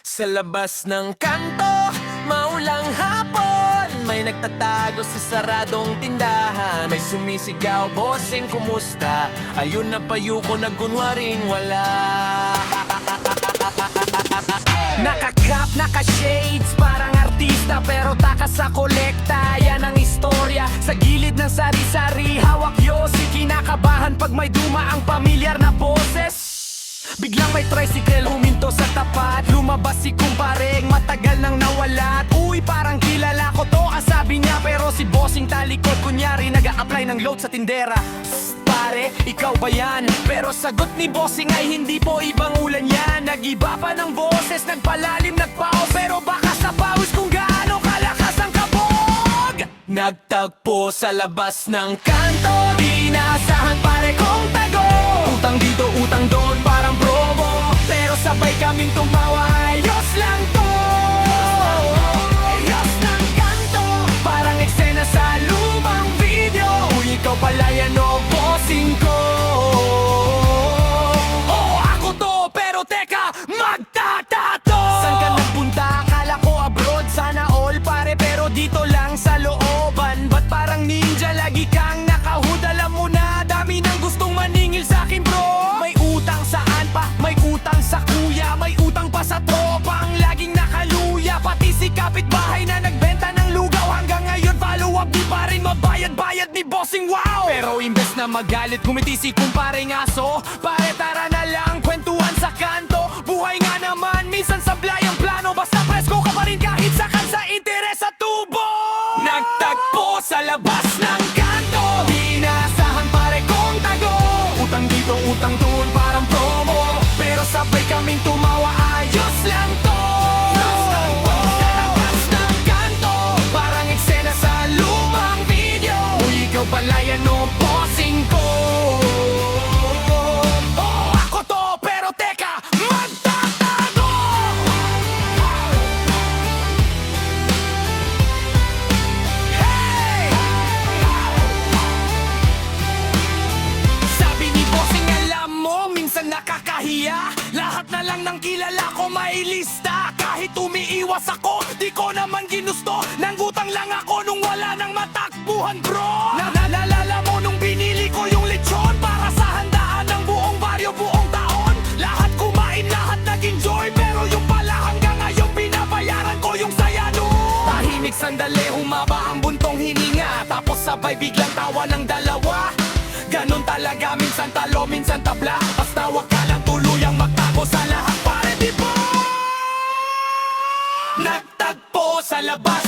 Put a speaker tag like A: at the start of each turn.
A: Sa labas ng kanto, maulang hapon, may nagtatago sa saradong tindahan. May sumisigaw, bossing kumusta? Ayun na payo ko na kunwaring wala. Naka-cap, naka-shades, parang artista pero takas sa kolekta. Yan ang istorya, sa gilid ng sari-sari, hawak yosi. Kinakabahan pag may duma ang pamilyar na boses. Biglang may tricycle huminto sa tapat. Lumabas si kumpareng matagal nang nawala. Uy, parang kilala ko to, kasabi niya. Pero si bossing talikod, kunyari nag-a-apply ng load sa tindera. Psst, pare, ikaw ba yan? Pero sagot ni bossing ay hindi po ibang ulan yan. Nag-iba pa ng boses, nagpalalim, nagpao. Pero baka sa pawis kung gaano kalakas ang kabog. Nagtagpo sa labas ng kanto, di naasahan pare kong tago. Utang dito, utang doon, parang promo. Pero sabay kaming tumawa, ayos lang to. Ayos ng kanto, parang eksena sa lumang video. Uy, ikaw pala yan o bossing ko. Oo, ako to, pero teka, magtatato. San ka nagpunta? Akala ko abroad, sana all pare. Pero dito lang sa looban. Ba't parang ninja, lagi kang nakahood? Alam mo na, dami nang gustong maningil sa'kin bro. May utang saan pa? May utang sa kuya. May utang pa sa tropang laging nakaluya. Pati si kapitbahay na nagbenta ng lugaw. Hanggang ngayon follow up, di pa rin mabayad-bayad ni bossing, wow. Pero imbes na magalit, gumiti si kumpareng aso. Pare tara na lang, kwentuhan sa kanto. Buhay nga naman, minsan sablay ang plano. Basta presko ka pa rin kahit sakan sa interes sa tubo. Nagtagpo sa labas ng kanto, di naasahan pare kong tago. Utang dito, utang doon, parang promo. Pero sabay kaming tumawa, ayos lang to. Sa labas ng kanto, parang eksena sa lumang video. Uy, ikaw pala yan o bossing ko. Oo, ako to, pero teka, magtatago. Hey! Sabi ni bossing, alam mo, minsan nakakahiya. Lahat na lang ng kilala ko may lista. Kahit umiiwas ako, di ko naman ginusto. Nangutang lang ako nung wala nang matakbuhan bro. Naalala mo nung binili ko yung lechon para sa handaan ng buong baryo buong taon. Lahat kumain, lahat nag-enjoy. Pero yung pala hanggang ngayon binabayaran ko yung saya nun. Tahimik sandali, humaba ang buntong hininga. Tapos sabay biglang tawa ng dalawa. Ganon talaga, minsan talo, minsan tabla. Basta wag ka lang tuluyang magtago sa lahat pare, di ba? Nagtagpo sa labas